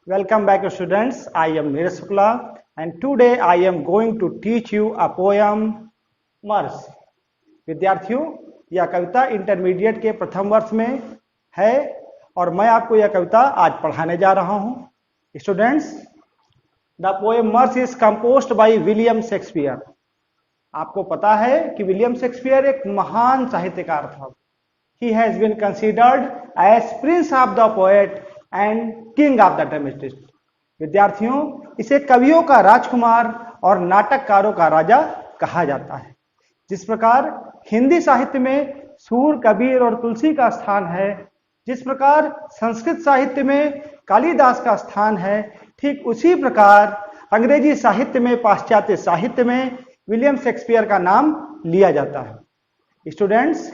Welcome back students. I am Neeraj Shukla and today I am going to teach you a poem Mercy. विद्यार्थियों, यह कविता intermediate के प्रथम वर्ष में है और मैं आपको यह कविता आज पढ़ाने जा रहा हूं। Students, the poem mercy is composed by William Shakespeare. आपको पता है कि विलियम शेक्सपियर एक महान साहित्यकार था। He has been considered as prince of the poet and king of the dramatist। विद्यार्थियों, इसे कवियों का राजकुमार और नाटककारों का राजा कहा जाता है। जिस प्रकार हिंदी साहित्य में सूर, कबीर और तुलसी का स्थान है, जिस प्रकार संस्कृत साहित्य में कालिदास का स्थान है, ठीक उसी प्रकार अंग्रेजी साहित्य में, पाश्चात्य साहित्य में विलियम शेक्सपियर का नाम लिया जाता है। स्टूडेंट्स,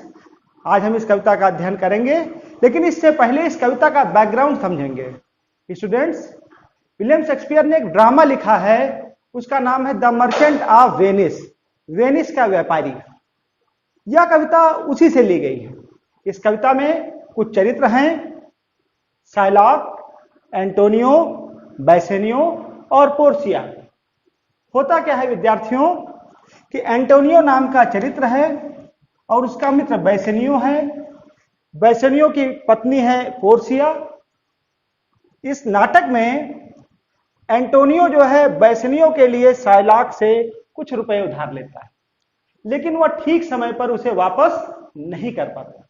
आज हम इस कविता का अध्ययन करेंगे, लेकिन इससे पहले इस कविता का बैकग्राउंड समझेंगे। स्टूडेंट्स, विलियम शेक्सपियर ने एक ड्रामा लिखा है, उसका नाम है the merchant of Venice, Venice का व्यापारी। यह कविता उसी से ली गई है। इस कविता में कुछ चरित्र हैं, शाइलॉक, एंटोनियो, बैसेनियो और पोर्सिया। होता क्या है विद्यार्थियों कि एंटोनियो नाम का चरित्र है और उसका मित्र बैसेनियो है। बैसेनियो की पत्नी है पोर्सिया। इस नाटक में एंटोनियो जो है बैसेनियो के लिए शाइलॉक से कुछ रुपए उधार लेता है, लेकिन वह ठीक समय पर उसे वापस नहीं कर पाता।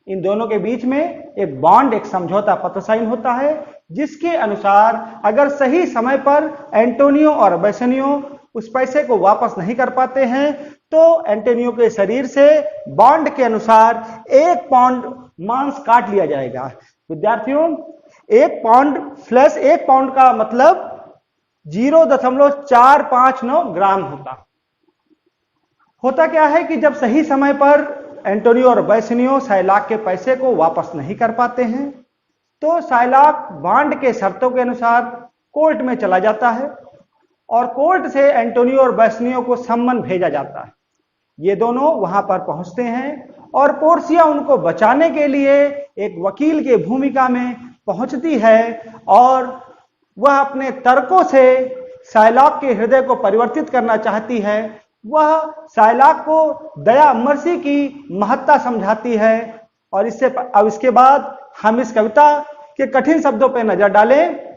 इन दोनों के बीच में एक बॉन्ड, एक समझौता पत्र साइन होता है, जिसके अनुसार अगर सही समय पर एंटोनियो और बैसेनियो उस पैसे को वापस नहीं कर पाते हैं तो एंटोनियो के शरीर से बॉन्ड के अनुसार 1 पाउंड मांस काट लिया जाएगा। विद्यार्थियों, 1 पाउंड प्लस 1 पाउंड का मतलब 0.459 ग्राम होता क्या है कि जब सही समय पर एंटोनियो और बैसेनियो शाइलॉक के पैसे को वापस नहीं कर पाते हैं तो शाइलॉक बॉन्ड के शर्तों के अनुसार कोर्ट में चला जाता है और कोर्ट से एंटोनियो और बैसेनियो को सम्मन भेजा जाता है। ये दोनों वहां पर पहुंचते हैं और पोर्सिया उनको बचाने के लिए एक वकील के भूमिका में पहुंचती है और वह अपने तर्कों से शाइलॉक के हृदय को परिवर्तित करना चाहती है। वह शाइलॉक को दया, मर्सी की महत्ता समझाती है। और इसके बाद हम इस कविता के कठिन शब्दों पर नजर डालें।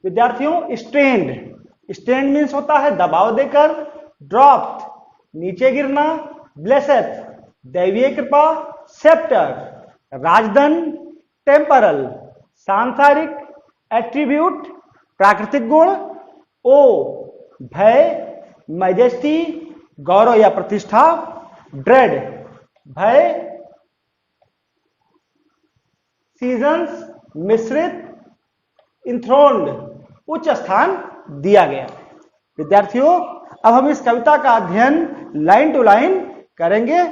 विद्यार्थियों, स्ट्रेंड मीन्स होता है दबाव देकर, ड्रॉप्ड नीचे गिरना, ब्लेसेथ दैवीय कृपा, सेप्टर राजधन, टेम्परल सांसारिक, एट्रीब्यूट प्राकृतिक गुण, ओ भय, मैजेस्टी गौरव या प्रतिष्ठा, ड्रेड भय, सीजन्स मिश्रित, इंथ्रोन्ड उच्च स्थान दिया गया। विद्यार्थियों, अब हम इस कविता का अध्ययन लाइन टू लाइन करेंगे।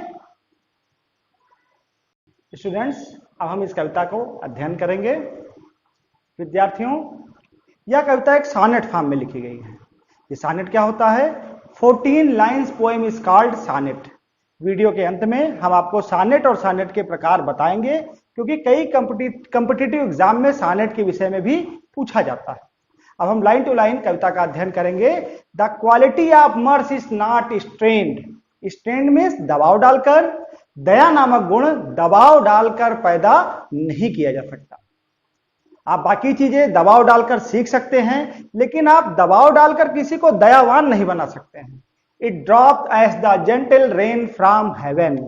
स्टूडेंट्स, अब हम इस कविता को अध्ययन करेंगे। विद्यार्थियों, यह कविता एक सॉनेट फॉर्म में लिखी गई है। ये सॉनेट क्या होता है? 14 lines poem is called sonnet. Video के अंत में हम आपको सॉनेट और सॉनेट के प्रकार बताएंगे, क्योंकि कई कॉम्पिटिटिव एग्जाम में सॉनेट के विषय में भी पूछा जाता है। अब हम लाइन टू लाइन कविता का अध्ययन करेंगे। The quality of mercy is not strained. Strained means दबाव डालकर। दया नामक गुण दबाव डालकर पैदा नहीं किया जा सकता। आप बाकी चीजें दबाव डालकर सीख सकते हैं, लेकिन आप दबाव डालकर किसी को दयावान नहीं बना सकते हैं। It drop as the gentle rain from heaven.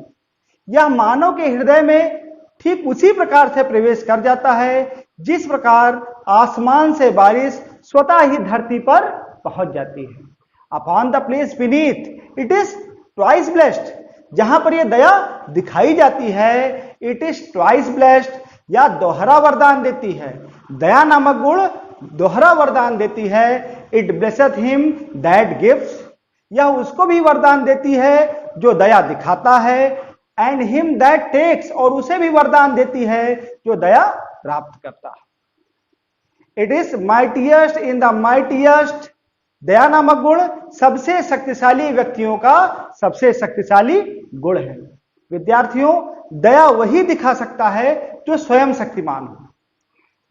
यह मानव के हृदय में ठीक उसी प्रकार से प्रवेश कर जाता है जिस प्रकार आसमान से बारिश स्वतः ही धरती पर पहुंच जाती है। Upon the place beneath it is twice blessed. जहां पर यह दया दिखाई जाती है, इट इज ट्वाइस ब्लेस्ड, या दोहरा वरदान देती है। दया नामक गुण दोहरा वरदान देती है। It blesseth him that gives. यह उसको भी वरदान देती है जो दया दिखाता है। एंड हिम दैट टेक्स, और उसे भी वरदान देती है जो दया प्राप्त करता है। It is mightiest in the mightiest. दया नामक गुण सबसे शक्तिशाली व्यक्तियों का सबसे शक्तिशाली गुण है। विद्यार्थियों, दया वही दिखा सकता है जो स्वयं शक्तिमान हो।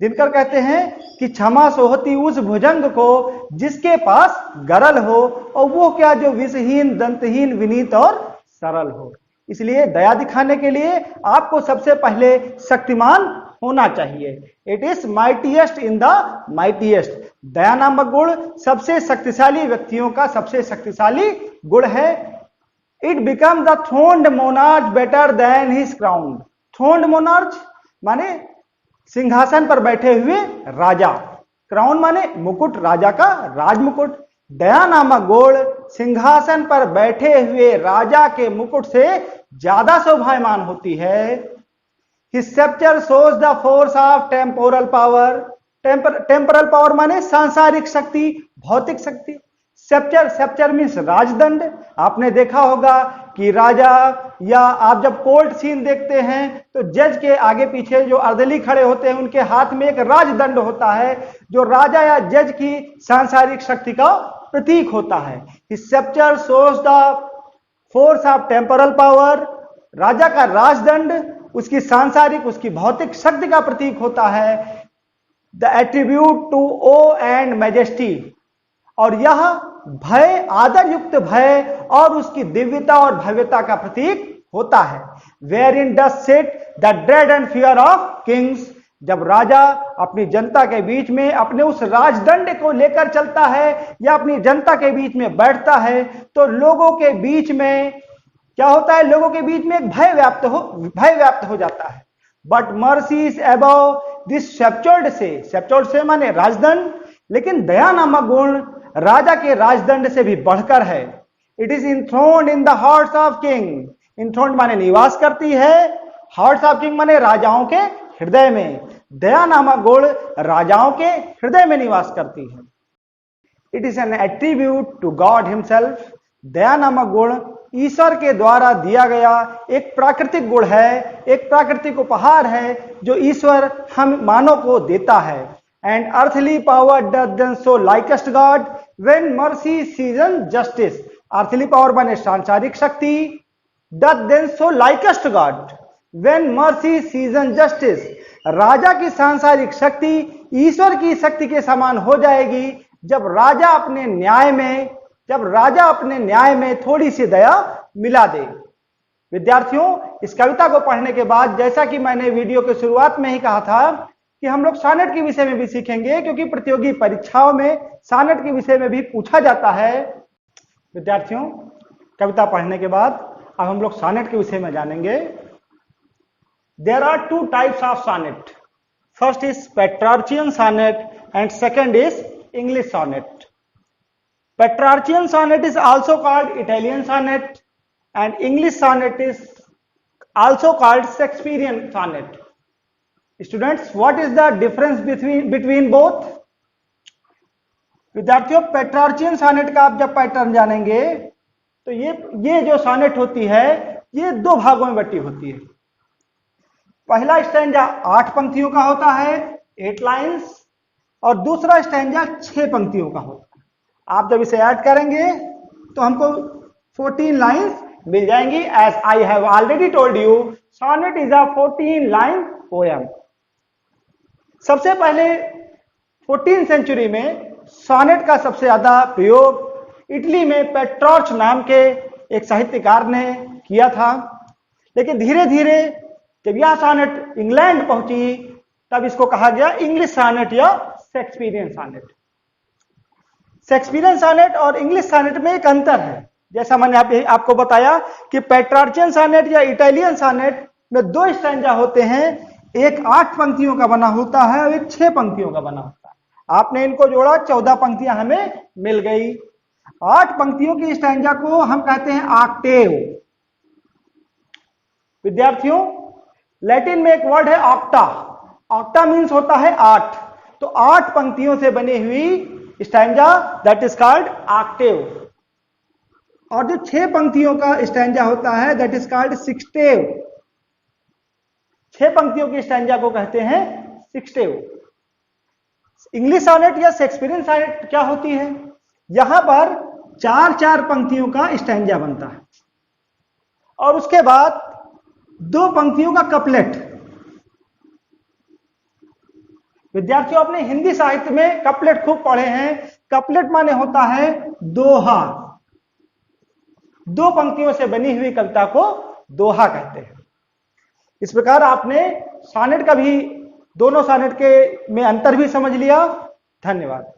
दिनकर कहते हैं कि क्षमा सोहती उस भुजंग को जिसके पास गरल हो, और वो क्या, जो विषहीन, दंतहीन, विनीत और सरल हो। इसलिए दया दिखाने के लिए आपको सबसे पहले शक्तिमान होना चाहिए। It is mightiest in the mightiest. दया नामक गुण सबसे शक्तिशाली व्यक्तियों का सबसे शक्तिशाली गुण है। It become the throned monarch better than his crown. Throned monarch माने सिंहासन पर बैठे हुए राजा, क्राउन माने मुकुट, राजा का राजमुकुट। दया नामक गुण सिंहासन पर बैठे हुए राजा के मुकुट से ज्यादा शोभायमान होती है। His scepter shows the force of temporal power. Temporal power माने सांसारिक शक्ति, भौतिक शक्ति। सेप्चर मीन्स राजदंड। आपने देखा होगा कि राजा, या आप जब कोर्ट सीन देखते हैं तो जज के आगे पीछे जो अर्दली खड़े होते हैं उनके हाथ में एक राजदंड होता है, जो राजा या जज की सांसारिक शक्ति का प्रतीक होता है। His scepter shows the force of temporal power. राजा का राजदंड उसकी सांसारिक, उसकी भौतिक शक्ति का प्रतीक होता है। The attribute to awe and majesty, और यह भय, आदर युक्त भय और उसकी दिव्यता और भव्यता का प्रतीक होता है। Wherein does sit the dread and fear of kings. जब राजा अपनी जनता के बीच में अपने उस राजदंड को लेकर चलता है या अपनी जनता के बीच में बैठता है, तो लोगों के बीच में क्या होता है, लोगों के बीच में एक भय व्याप्त हो जाता है। But mercy is above this sceptred से माने राजदंड, लेकिन दया नामक गुण राजा के राजदंड से भी बढ़कर है। It is enthroned in the hearts of king. Enthroned माने निवास करती है, हार्ट्स ऑफ किंग माने राजाओं के हृदय में। दया नामक गुण राजाओं के हृदय में निवास करती है। It is an attribute to God himself. दया नामक गुण ईश्वर के द्वारा दिया गया एक प्राकृतिक गुण है, एक प्राकृतिक उपहार है जो ईश्वर हम मानव को देता है। And earthly power doth then show likest God when mercy season justice. Earthly power माने सांसारिक शक्ति, doth then show likest God when mercy season justice. राजा की सांसारिक शक्ति ईश्वर की शक्ति के समान हो जाएगी जब राजा अपने न्याय में थोड़ी सी दया मिला दे। विद्यार्थियों, इस कविता को पढ़ने के बाद, जैसा कि मैंने वीडियो के शुरुआत में ही कहा था कि हम लोग सानेट के विषय में भी सीखेंगे, क्योंकि प्रतियोगी परीक्षाओं में सानेट के विषय में भी पूछा जाता है। विद्यार्थियों, कविता पढ़ने के बाद अब हम लोग सानेट के विषय में जानेंगे। There are two types of sonnet. First is Petrarchan sonnet and second is English sonnet. Petrarchian sonnet is also called Italian sonnet, and English sonnet is also called Shakespearean sonnet. Students, what is the difference between both? विद्यार्थियों, पेट्रार्चियन sonnet का आप जब pattern जानेंगे तो ये जो sonnet होती है ये दो भागों में बटी होती है। पहला स्टैंजा 8 पंक्तियों का होता है, 8 लाइन्स, और दूसरा स्टैंजा 6 पंक्तियों का होता है। आप जब इसे ऐड करेंगे तो हमको 14 लाइन्स मिल जाएंगी। As I have already told you, sonnet is a 14 line poem. सबसे पहले 14th सेंचुरी में सॉनेट का सबसे ज्यादा प्रयोग इटली में पेट्रोर्च नाम के एक साहित्यकार ने किया था, लेकिन धीरे धीरे जब यह सॉनेट इंग्लैंड पहुंची तब इसको कहा गया इंग्लिश सॉनेट या शेक्सपियरियन सॉनेट। शेक्सपियरियन सॉनेट और इंग्लिश सॉनेट में एक अंतर है। जैसा मैंने आपको बताया कि पेट्रार्चियन सॉनेट या इटालियन सॉनेट में 2 स्टैंजा होते हैं, एक 8 पंक्तियों का बना होता है और एक 6 पंक्तियों का बना होता है। आपने इनको जोड़ा, 14 पंक्तियां हमें मिल गई। 8 पंक्तियों की स्टैंजा को हम कहते हैं ऑक्टेव। विद्यार्थियों, लैटिन में एक वर्ड है ऑक्टा। ऑक्टा मीन्स होता है 8, तो 8 पंक्तियों से बनी हुई stanza that is called Octave. और जो 6 पंक्तियों का स्टैंजा होता है दैट इज कॉल्ड सिक्सटेव। 6 पंक्तियों की स्टैंजा को कहते हैं सिक्सटेव। इंग्लिश सॉनेट या शेक्सपियरियन सॉनेट क्या होती है, यहां पर 4-4 पंक्तियों का स्टैंजा बनता है और उसके बाद 2 पंक्तियों का कपलेट। विद्यार्थियों आपने हिंदी साहित्य में कपलेट खूब पढ़े हैं। कपलेट माने होता है दोहा। दो पंक्तियों से बनी हुई कविता को दोहा कहते हैं। इस प्रकार आपने सॉनेट का भी, दोनों सॉनेट के में अंतर भी समझ लिया। धन्यवाद।